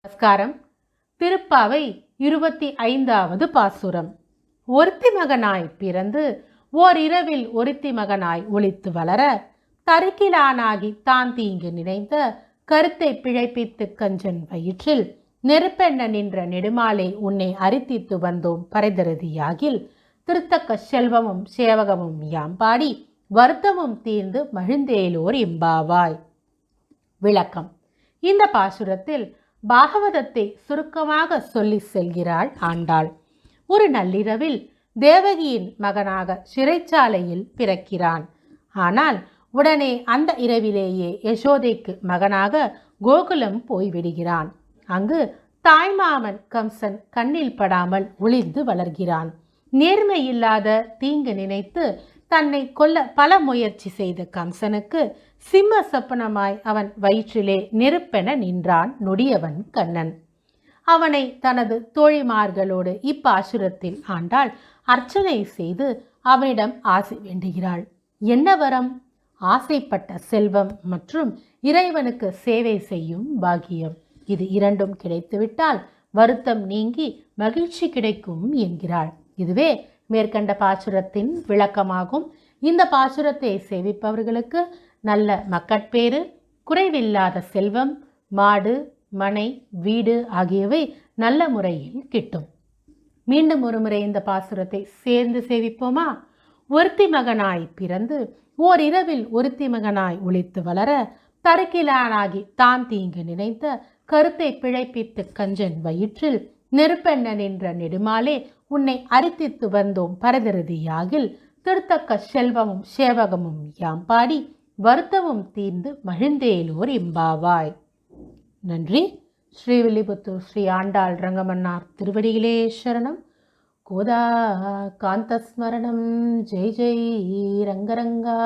நமஸ்காரம். திருப்பாவை 25வது பாசுரம். ஒருத்தி மகனாய் பிறந்து ஓரிரவில் ஒருத்தி மகனாய் ஒளித்து வளர தருக்கிலானாகி தான் தீங்கு நினைந்த கருத்தை பிழைப்பித்து கஞ்சன் வயிற்றில் நெருப்பெண்ண நின்ற நெடுமாலை உன்னை அரித்தித்து வந்தோம் பரைதரதியாகில் திருத்தக்க செல்வமும் சேவகமும் யாம்பாடி வருத்தமும் தீர்ந்து மகிழ்ந்தேலோர் இம்பாவாய். விளக்கம். இந்த பாசுரத்தில் பாகவதத்தை சுருக்கமாக சொல்லி செல்கிறாள் ஆண்டாள். ஒரு நள்ளிரவில் தேவகியின் மகனாக சிறைச்சாலையில் பிறக்கிறான். ஆனால் உடனே அந்த இரவிலேயே யசோதைக்கு மகனாக கோகுலம் போய்விடுகிறான். அங்கு தாய்மாமன் கம்சன் கண்ணில் படாமல் ஒளிந்து வளர்கிறான். நேர்மையில்லாத தீங்கு நினைத்து தன்னை கொல்ல பல முயற்சி செய்த கம்சனுக்கு சிம்ம சொப்பனமாய் அவன் வயிற்றிலே நெருப்பென நின்றான் நொடியவன் கண்ணன். அவனை தனது தோழிமார்களோடு இப்பாசுரத்தில் ஆண்டாள் அர்ச்சனை செய்து அவனிடம் ஆசை வேண்டுகிறாள். என்ன வரம்? ஆசைப்பட்ட செல்வம் மற்றும் இறைவனுக்கு சேவை செய்யும் பாக்கியம். இது இரண்டும் கிடைத்துவிட்டால் வருத்தம் நீங்கி மகிழ்ச்சி கிடைக்கும் என்கிறாள். இதுவே மேற்கண்ட பாசுரத்தின் விளக்கமாகும். இந்த பாசுரத்தை சேவிப்பவர்களுக்கு நல்ல மக்கட்பேறு, குறைவில்லாத செல்வம், மாடு, மனை, வீடு ஆகியவை நல்ல முறையில் கிட்டும். மீண்டும் ஒரு முறை இந்த பாசுரத்தை சேர்ந்து சேவிப்போமா? ஒருத்தி மகனாய் பிறந்து ஓரிரவில் ஒருத்தி மகனாய் ஒளித்து வளர தருக்கிலானாகி தான் தீங்கு நினைத்த கருத்தை பிழைப்பித்து கஞ்சன் வயிற்றில் நெருப்பெண்ண நின்ற நெடுமாலே உன்னை அரித்தித்து வந்தோம் பரதரதியாகில் திருத்தக்க செல்வமும் சேவகமும் யாம்பாடி வருத்தமும் தீர்ந்து மகிழ்ந்தேலோர் இம்பாவாய். நன்றி. ஸ்ரீவில்லிபுத்தூர் ஸ்ரீ ஆண்டாள் ரங்கமன்னார் திருவடிகளே சரணம். கோதா காந்தஸ்மரணம். ஜெய் ஜெய் ரங்கரங்கா.